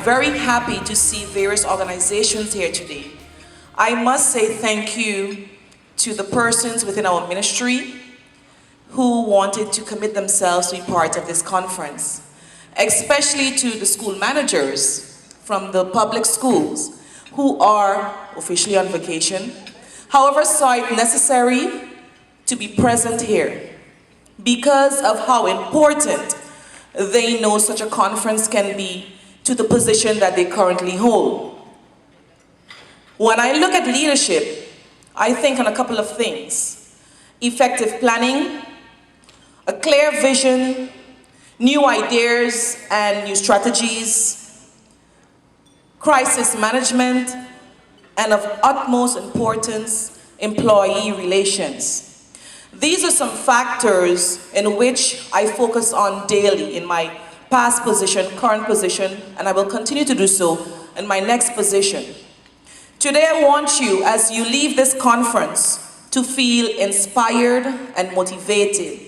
very happy to see various organizations here today. I must say thank you to the persons within our ministry who wanted to commit themselves to be part of this conference, especially to the school managers from the public schools who are officially on vacation, however saw it necessary to be present here because of how important they know such a conference can be to the position that they currently hold. When I look at leadership, I think on a couple of things: effective planning, a clear vision, new ideas and new strategies, crisis management, and of utmost importance, employee relations. These are some factors in which I focus on daily in my past position, current position, and I will continue to do so in my next position. Today I want you, as you leave this conference, to feel inspired and motivated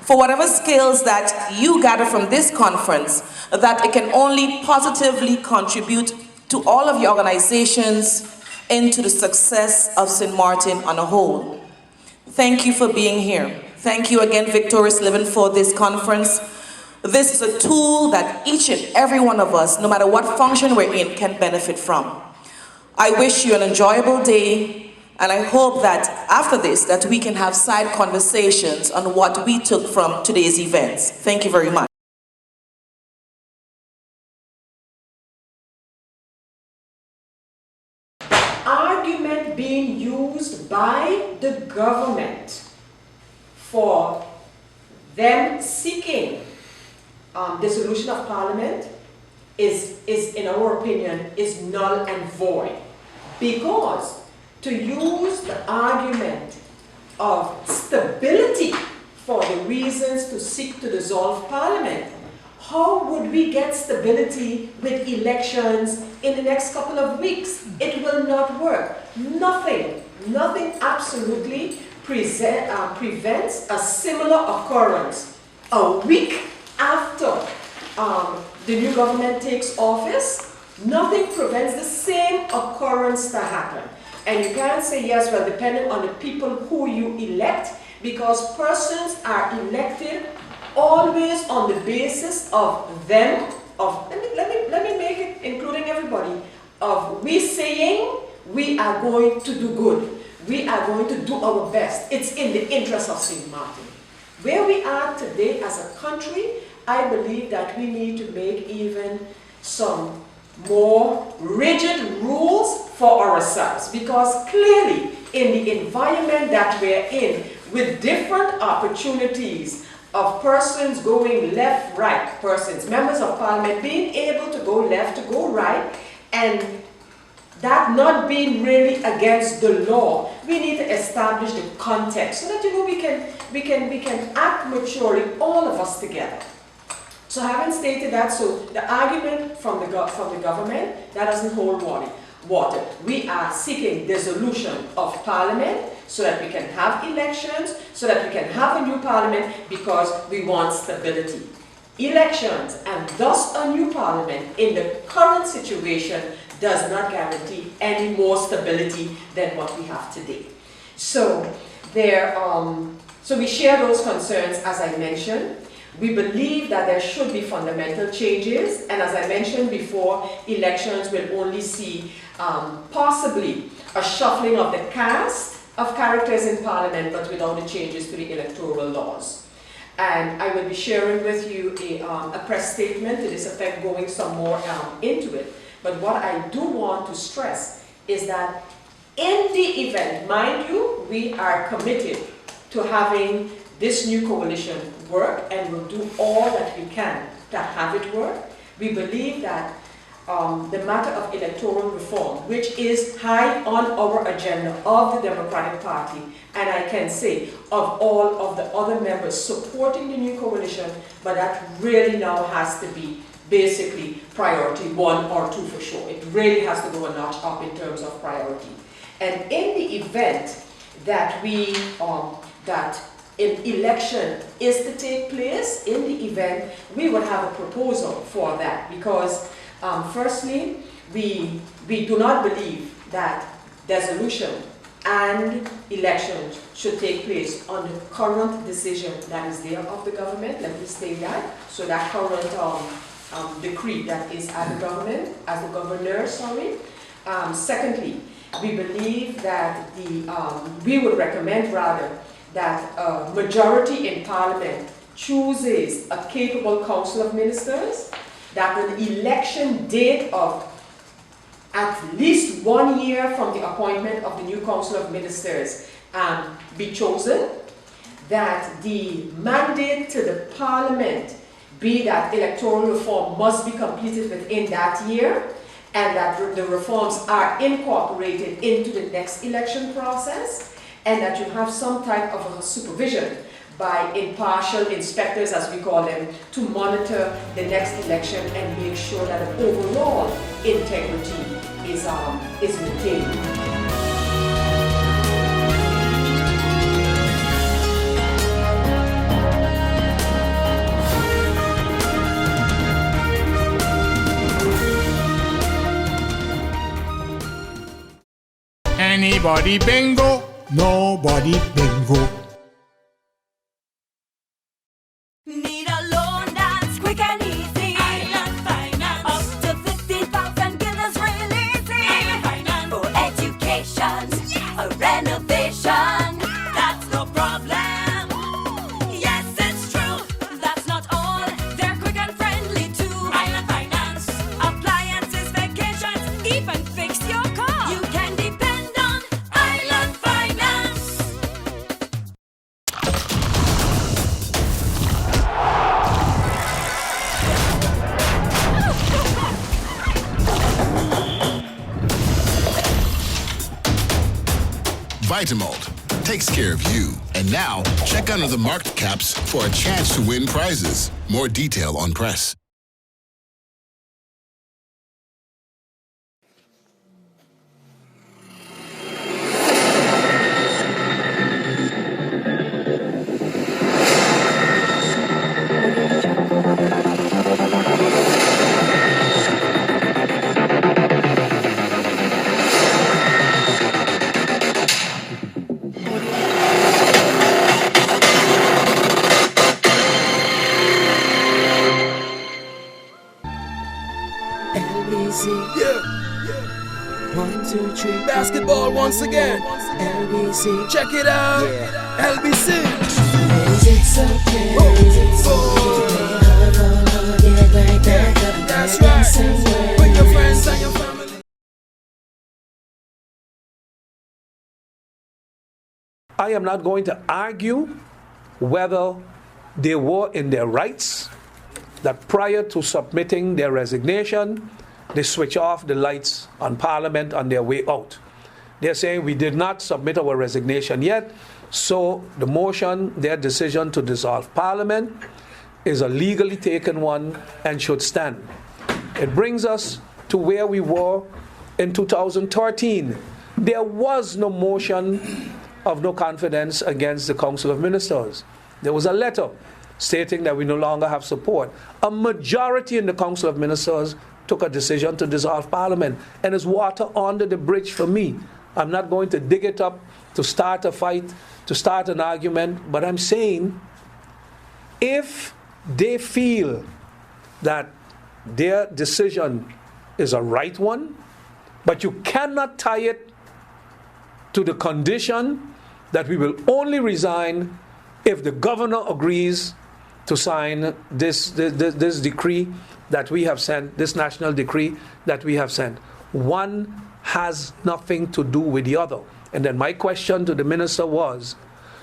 for whatever skills that you gather from this conference, that it can only positively contribute to all of your organizations into the success of St. Martin on a whole. Thank you for being here. Thank you again, Victorious Living, for this conference. This is a tool that each and every one of us, no matter what function we're in, can benefit from. I wish you an enjoyable day, and I hope that after this, that we can have side conversations on what we took from today's events. Thank you very much. Argument being used by the government for them seeking dissolution of parliament is, in our opinion, is null and void. Because to use the argument of stability for the reasons to seek to dissolve parliament, how would we get stability with elections in the next couple of weeks? It will not work. Nothing absolutely prevents a similar occurrence a week after the new government takes office. Nothing prevents the same occurrence to happen. And you can't say, yes, well, depending on the people who you elect, because persons are elected always on the basis of them, of, let me make it including everybody, of we saying we are going to do good. We are going to do our best. It's in the interest of St. Martin. Where we are today as a country, I believe that we need to make even some more rigid rules for ourselves, because clearly in the environment that we're in, with different opportunities of persons going left, right, members of parliament being able to go left, to go right, and that not being really against the law, we need to establish the context so that we can act maturely, all of us together. So having stated that, so the argument from the government, that doesn't hold water. We are seeking dissolution of parliament so that we can have elections, so that we can have a new parliament, because we want stability. Elections and thus a new parliament in the current situation does not guarantee any more stability than what we have today. So so we share those concerns, as I mentioned. We believe that there should be fundamental changes, and as I mentioned before, elections will only see possibly a shuffling of the cast of characters in parliament, but without the changes to the electoral laws. And I will be sharing with you a press statement to this effect, going some more into it. But what I do want to stress is that in the event, mind you, we are committed to having this new coalition work, and will do all that we can to have it work. We believe that the matter of electoral reform, which is high on our agenda of the Democratic Party, and I can say of all of the other members supporting the new coalition, but that really now has to be basically priority 1 or 2 for sure. It really has to go a notch up in terms of priority. And in the event that that an election is to take place, in the event, we would have a proposal for that, because Firstly, we do not believe that dissolution and elections should take place on the current decision that is there of the government. Let me state that. So that current decree that is at the government, as the governor, sorry. Secondly, we believe that we would recommend rather that a majority in Parliament chooses a capable Council of Ministers, that an election date of at least 1 year from the appointment of the new Council of Ministers be chosen, that the mandate to the Parliament be that electoral reform must be completed within that year, and that the reforms are incorporated into the next election process, and that you have some type of a supervision by impartial inspectors, as we call them, to monitor the next election and make sure that the overall integrity is maintained. Anybody bingo? Nobody bingo. Need a loan that's quick and easy. Island Finance. Up to 50,000 guineas real easy. Island Finance. For education, yes. A renovation, that's no problem. Yes, it's true. That's not all. They're quick and friendly too. Island Finance. Appliances, vacations, even fix your car. You can depend on Island Finance. Vitamalt takes care of you. And now, check under the marked caps for a chance to win prizes. More detail on press. LBC. Yeah. 1, 2, 3. Basketball once again. LBC. Check it out. Yeah. LBC. It's okay. That's right. Bring your friends and your family. I am not going to argue whether they were in their rights, that prior to submitting their resignation, they switch off the lights on Parliament on their way out. They're saying we did not submit our resignation yet, so the motion, their decision to dissolve Parliament, is a legally taken one and should stand. It brings us to where we were in 2013. There was no motion of no confidence against the Council of Ministers. There was a letter stating that we no longer have support. A majority in the Council of Ministers took a decision to dissolve Parliament, and it's water under the bridge for me. I'm not going to dig it up to start a fight, to start an argument, but I'm saying if they feel that their decision is a right one, but you cannot tie it to the condition that we will only resign if the governor agrees to sign this decree that we have sent, this national decree that we have sent. One has nothing to do with the other. And then my question to the minister was,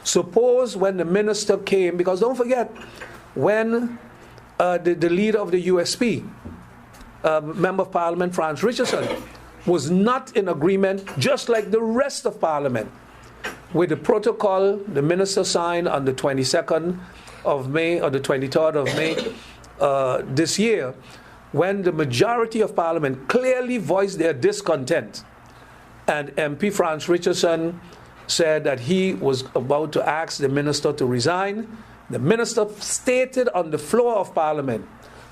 suppose when the minister came, because don't forget, when the leader of the USP, Member of Parliament Franz Richardson, was not in agreement, just like the rest of Parliament, with the protocol the minister signed on the 22nd of May or the 23rd of May this year, when the majority of Parliament clearly voiced their discontent, and MP Franz Richardson said that he was about to ask the minister to resign. The minister stated on the floor of Parliament,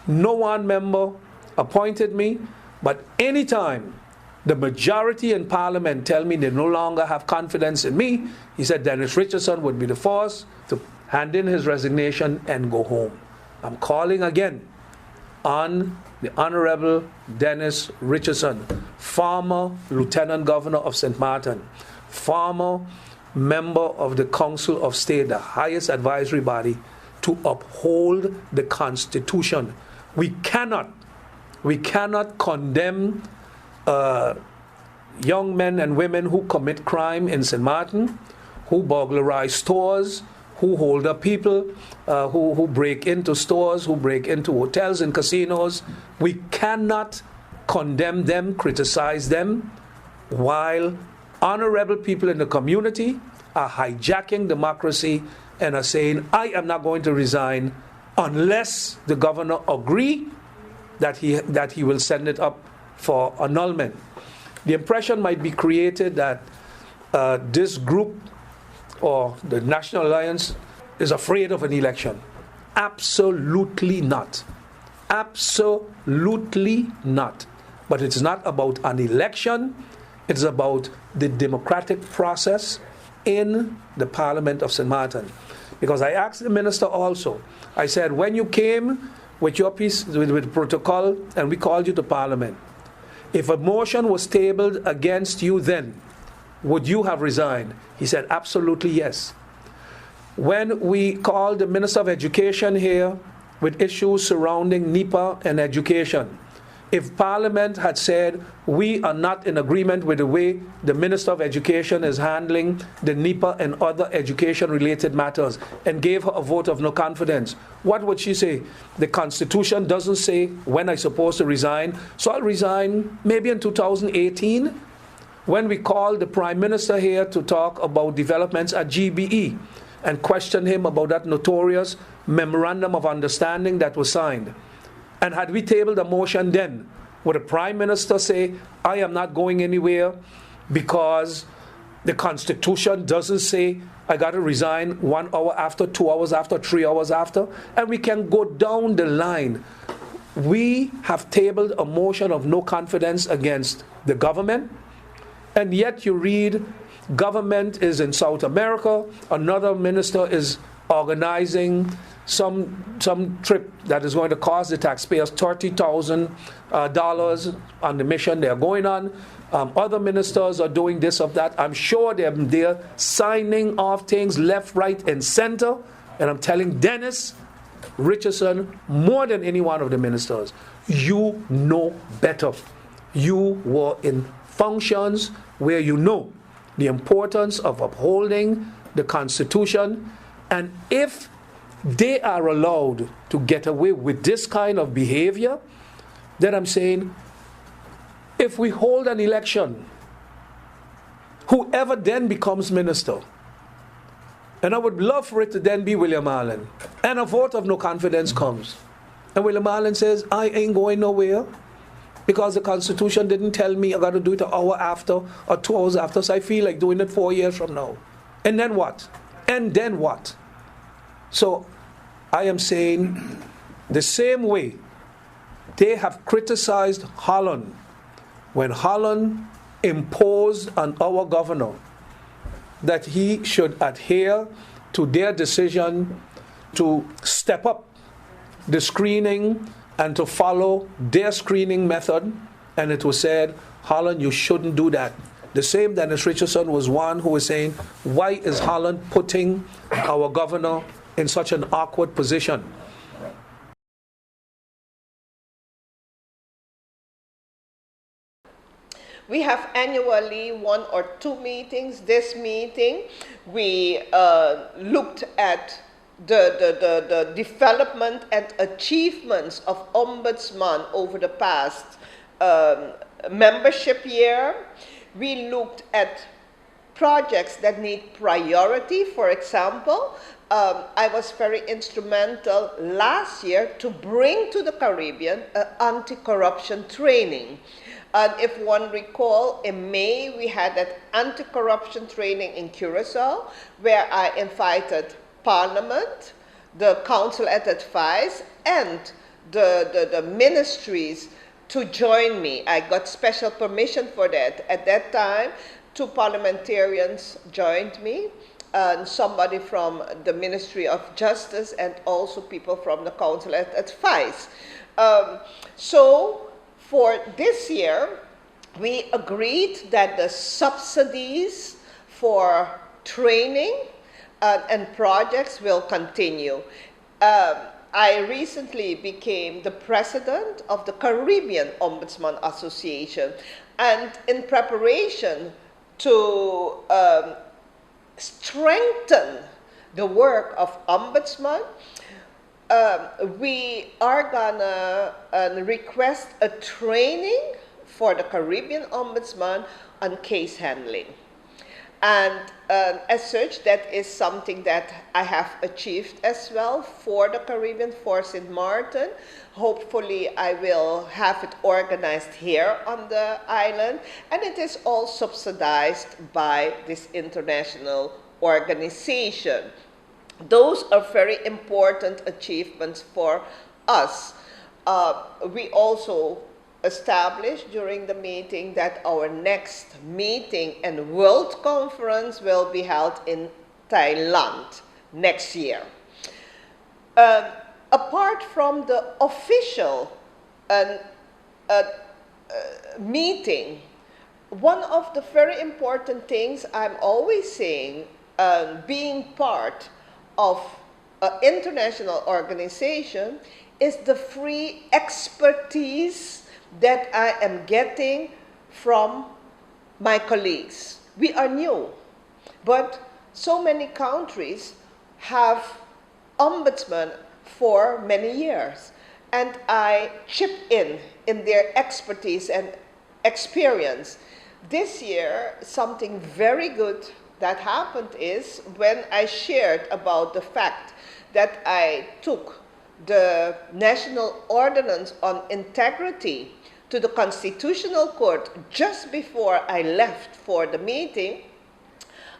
no one member appointed me, but anytime the majority in Parliament tell me they no longer have confidence in me, he said Dennis Richardson would be the first to hand in his resignation and go home. I'm calling again on the Honorable Dennis Richardson, former Lieutenant Governor of St. Martin, former member of the Council of State, the highest advisory body, to uphold the Constitution. We cannot condemn young men and women who commit crime in St. Martin, who burglarize stores, who hold up people, who break into stores, who break into hotels and casinos. We cannot condemn them, criticize them, while honorable people in the community are hijacking democracy and are saying, I am not going to resign unless the governor agree that he will send it up for annulment. The impression might be created that this group or the National Alliance is afraid of an election. Absolutely not. Absolutely not. But it's not about an election. It's about the democratic process in the Parliament of St. Martin. Because I asked the minister also, I said, when you came with your piece, with protocol, and we called you to Parliament, if a motion was tabled against you then, would you have resigned? He said, absolutely yes. When we called the Minister of Education here with issues surrounding NEPA and education, if Parliament had said, we are not in agreement with the way the Minister of Education is handling the NEPA and other education-related matters, and gave her a vote of no confidence, what would she say? The Constitution doesn't say when I'm supposed to resign, so I'll resign maybe in 2018. When we called the Prime Minister here to talk about developments at GBE and question him about that notorious Memorandum of Understanding that was signed, and had we tabled a motion then, would the Prime Minister say, I am not going anywhere because the Constitution doesn't say I got to resign 1 hour after, 2 hours after, 3 hours after? And we can go down the line. We have tabled a motion of no confidence against the government, and yet you read government is in South America, another minister is organizing some trip that is going to cost the taxpayers $30,000 on the mission they're going on. Other ministers are doing this or that. I'm sure they're signing off things left, right, and center. And I'm telling Dennis Richardson, more than any one of the ministers, you know better. You were in functions where you know the importance of upholding the Constitution. And if they are allowed to get away with this kind of behavior, then I'm saying, if we hold an election, whoever then becomes minister, and I would love for it to then be William Allen, and a vote of no confidence comes, and William Allen says, I ain't going nowhere because the Constitution didn't tell me I got to do it an hour after or 2 hours after, so I feel like doing it 4 years from now. And then what? And then what? So I am saying the same way they have criticized Holland when Holland imposed on our governor that he should adhere to their decision to step up the screening and to follow their screening method, and it was said, Holland, you shouldn't do that. The same Dennis Richardson was one who was saying, why is Holland putting our governor in such an awkward position? We have annually 1 or 2 meetings. This meeting, we looked at the development and achievements of Ombudsman over the past membership year. We looked at projects that need priority. For example, I was very instrumental last year to bring to the Caribbean anti-corruption training. And if one recall, in May we had that anti-corruption training in Curacao, where I invited Parliament, the Council at Advice, and the ministries to join me. I got special permission for that. At that time, 2 parliamentarians joined me, and somebody from the Ministry of Justice, and also people from the Council at FICE. So for this year, we agreed that the subsidies for training and projects will continue. I recently became the president of the Caribbean Ombudsman Association, and in preparation to strengthen the work of ombudsman, we are gonna request a training for the Caribbean Ombudsman on case handling. And as such, that is something that I have achieved as well for the Caribbean, for St. Martin. Hopefully, I will have it organized here on the island, and it is all subsidized by this international organization. Those are very important achievements for us. We also established during the meeting that our next meeting and world conference will be held in Thailand next year. Apart from the official meeting, one of the very important things I'm always saying, being part of an international organization, is the free expertise that I am getting from my colleagues. We are new, but so many countries have ombudsmen for many years, and I chip in their expertise and experience. This year, something very good that happened is when I shared about the fact that I took the National Ordinance on Integrity to the Constitutional Court just before I left for the meeting,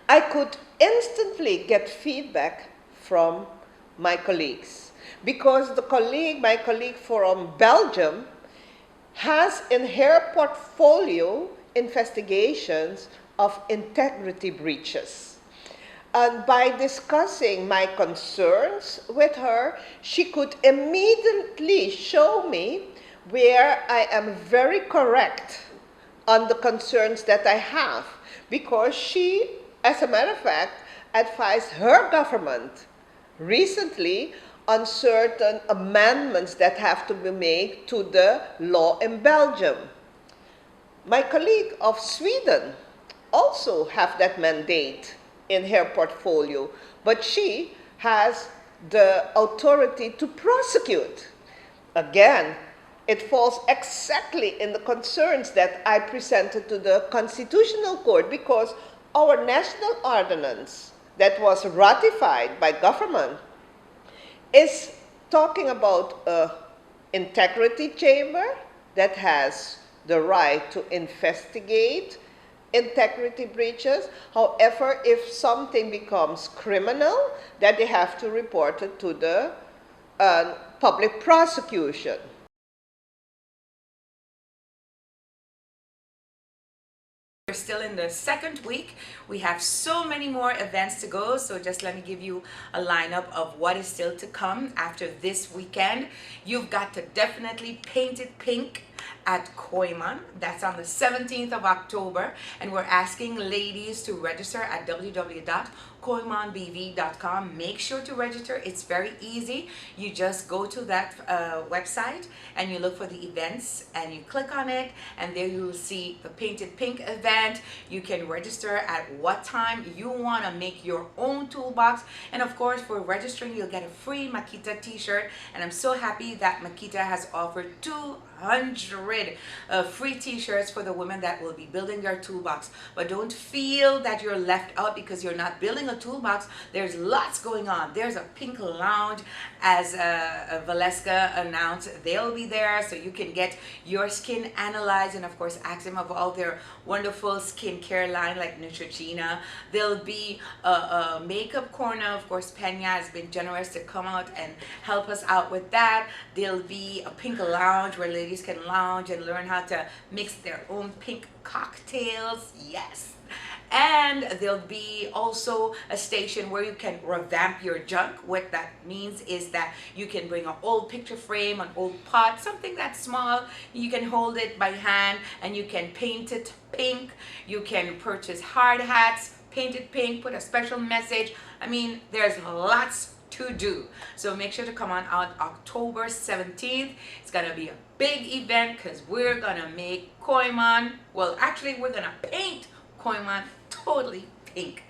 I could instantly get feedback from my colleagues. Because my colleague from Belgium has in her portfolio investigations of integrity breaches. And by discussing my concerns with her, she could immediately show me where I am very correct on the concerns that I have, because she, as a matter of fact, advised her government recently on certain amendments that have to be made to the law in Belgium. My colleague of Sweden also have that mandate in her portfolio, but she has the authority to prosecute. Again, it falls exactly in the concerns that I presented to the Constitutional Court, because our national ordinance that was ratified by government is talking about an integrity chamber that has the right to investigate integrity breaches. However, if something becomes criminal, that they have to report it to the public prosecution. We're still in the second week. We have so many more events to go, so just let me give you a lineup of what is still to come after this weekend. You've got to definitely paint it pink at Koiman. That's on the 17th of October, and we're asking ladies to register at www.koimanbv.com. Make sure to register. It's very easy. You just go to that website and you look for the events and you click on it, and there you will see the Painted Pink event. You can register at what time you want to make your own toolbox, and of course for registering you'll get a free Makita t-shirt, and I'm so happy that Makita has offered 200 free t-shirts for the women that will be building their toolbox. But don't feel that you're left out because you're not building a toolbox. There's lots going on. There's a pink lounge, as Valeska announced. They'll be there so you can get your skin analyzed, and of course ask them of all their wonderful skincare line like Neutrogena. There'll be a makeup corner. Of course, Pena has been generous to come out and help us out with that. There'll be a pink lounge where ladies ladies can lounge and learn how to mix their own pink cocktails. Yes. And there'll be also a station where you can revamp your junk. What that means is that you can bring an old picture frame, an old pot, something that's small. You can hold it by hand and you can paint it pink. You can purchase hard hats, paint it pink, put a special message. I mean, there's lots to do. So make sure to come on out October 17th. It's gonna be a big event because we're gonna make Koiman, well, actually we're gonna paint Koiman totally pink.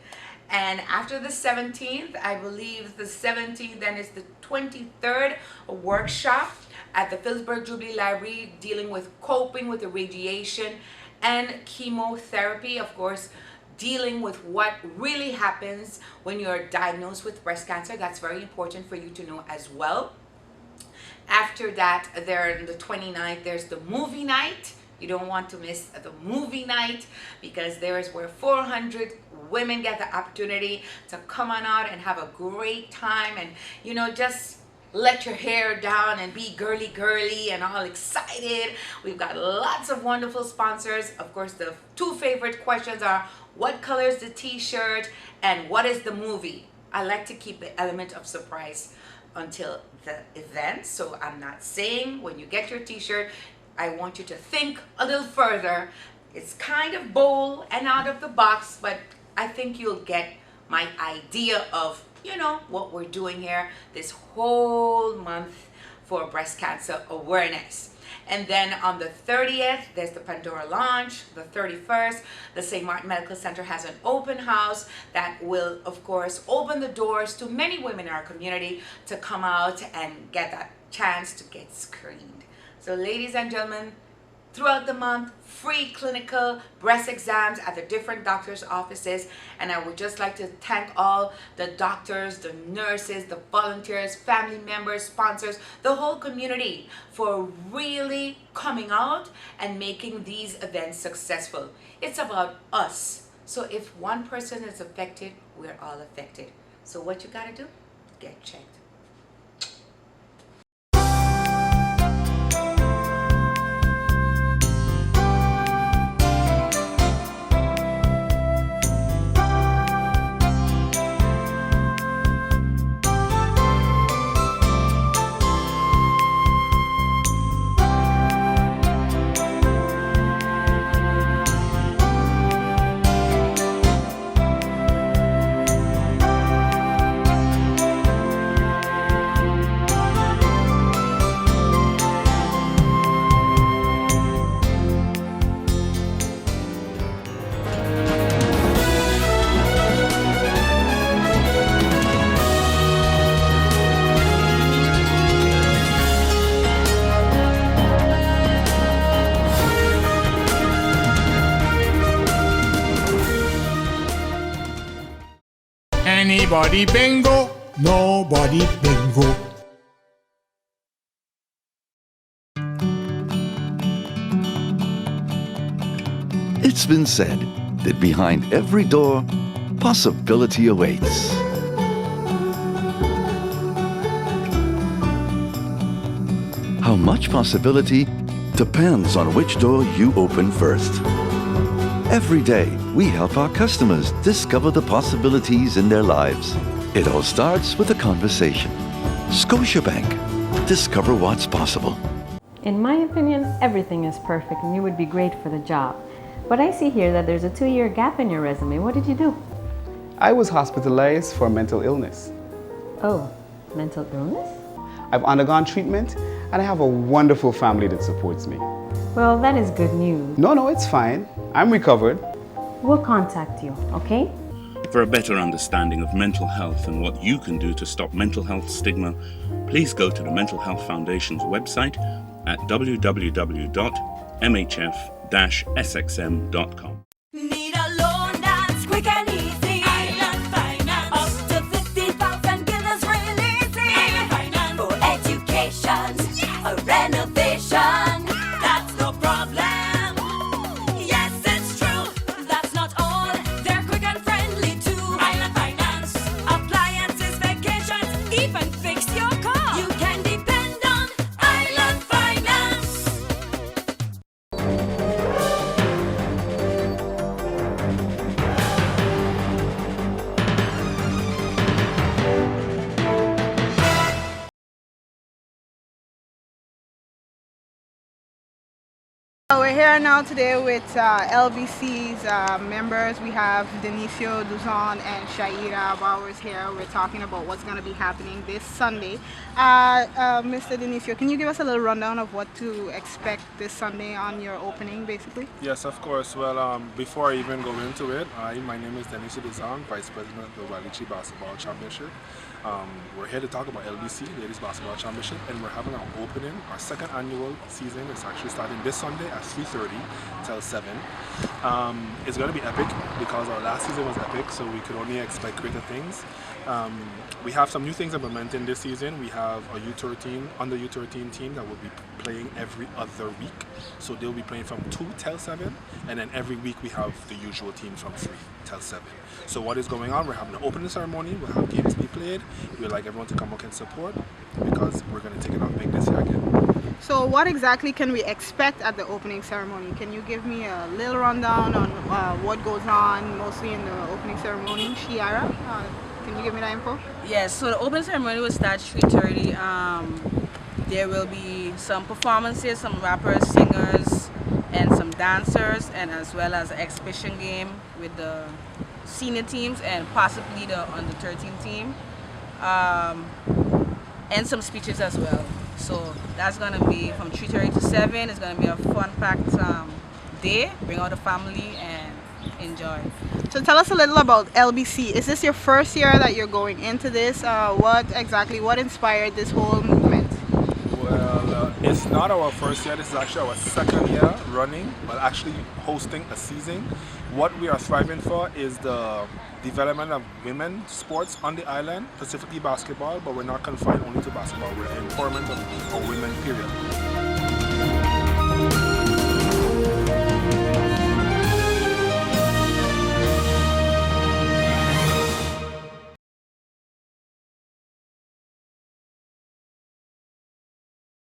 And after the 17th, I believe the 17th, then is the 23rd, a workshop at the Phillipsburg Jubilee Library dealing with coping with the radiation and chemotherapy, of course, dealing with what really happens when you're diagnosed with breast cancer. That's very important for you to know as well. After that, there on the 29th, there's the movie night. You don't want to miss the movie night because there is where 400 women get the opportunity to come on out and have a great time and, you know, just let your hair down and be girly and all excited. We've got lots of wonderful sponsors. Of course, the two favorite questions are what color is the t-shirt and what is the movie? I like to keep the element of surprise until the event. So I'm not saying when you get your t-shirt, I want you to think a little further. It's kind of bold and out of the box, but I think you'll get my idea of, you know, what we're doing here this whole month for breast cancer awareness. And then on the 30th, there's the Pandora launch. The 31st, the St. Martin Medical Center has an open house that will, of course, open the doors to many women in our community to come out and get that chance to get screened. So ladies and gentlemen, throughout the month, free clinical breast exams at the different doctors' offices. And I would just like to thank all the doctors, the nurses, the volunteers, family members, sponsors, the whole community for really coming out and making these events successful. It's about us. So if one person is affected, we're all affected. So what you gotta do? Get checked. Anybody bingo? Nobody bingo. It's been said that behind every door, possibility awaits. How much possibility depends on which door you open first. Every day, we help our customers discover the possibilities in their lives. It all starts with a conversation. Scotiabank. Discover what's possible. In my opinion, everything is perfect and you would be great for the job. But I see here that there's a 2-year gap in your resume. What did you do? I was hospitalized for mental illness. Oh, mental illness? I've undergone treatment and I have a wonderful family that supports me. Well, that is good news. No, it's fine. I'm recovered. We'll contact you, okay? For a better understanding of mental health and what you can do to stop mental health stigma, please go to the Mental Health Foundation's website at www.mhf-sxm.com. Need a loan that's quick and easy. Island Finance. Up to 50,000 guineas releasing. Island Finance. For education, a renovation. That's no problem. Yes, it's true. That's not all. They're quick and friendly too. Island Finance. Appliances, vacations, even fix your car. You can depend on Island Finance. We're here now today with LBC's members. We have Denicio Duzon and Shaira Bowers here. We're talking about what's going to be happening this Sunday. Mr. Denicio, can you give us a little rundown of what to expect this Sunday on your opening, basically? Yes, of course. Well, before I even go into it, my name is Denicio Duzon, Vice President of the Walichi Basketball Championship. We're here to talk about LBC, Ladies Basketball Championship, and we're having our opening. Our second annual season is actually starting this Sunday at 3:30 till 7. It's going to be epic because our last season was epic, so we could only expect greater things. We have some new things implementing this season. We have a U13, under U13 team that will be playing every other week. So they'll be playing from 2 till 7, and then every week we have the usual team from 3 till 7. So what is going on? We're having an opening ceremony. We'll have games be played. We'd like everyone to come out and support because we're going to take it out big this year again. So what exactly can we expect at the opening ceremony? Can you give me a little rundown on what goes on mostly in the opening ceremony? Shiara, can you give me that info? Yes, so the opening ceremony will start 3:30. There will be some performances, some rappers, singers, and some dancers, and as well as an exhibition game with the senior teams and possibly the under 13 team, and some speeches as well. So that's going to be from 3:30 to 7. It's going to be a fun-packed day. Bring out the family and enjoy. So tell us a little about LBC. Is this your first year that you're going into this? What inspired this whole movement? Well, it's not our first year. This is actually our second year running, but actually hosting a season. What we are striving for is the development of women's sports on the island, specifically basketball, but we're not confined only to basketball. We're empowerment of women, period.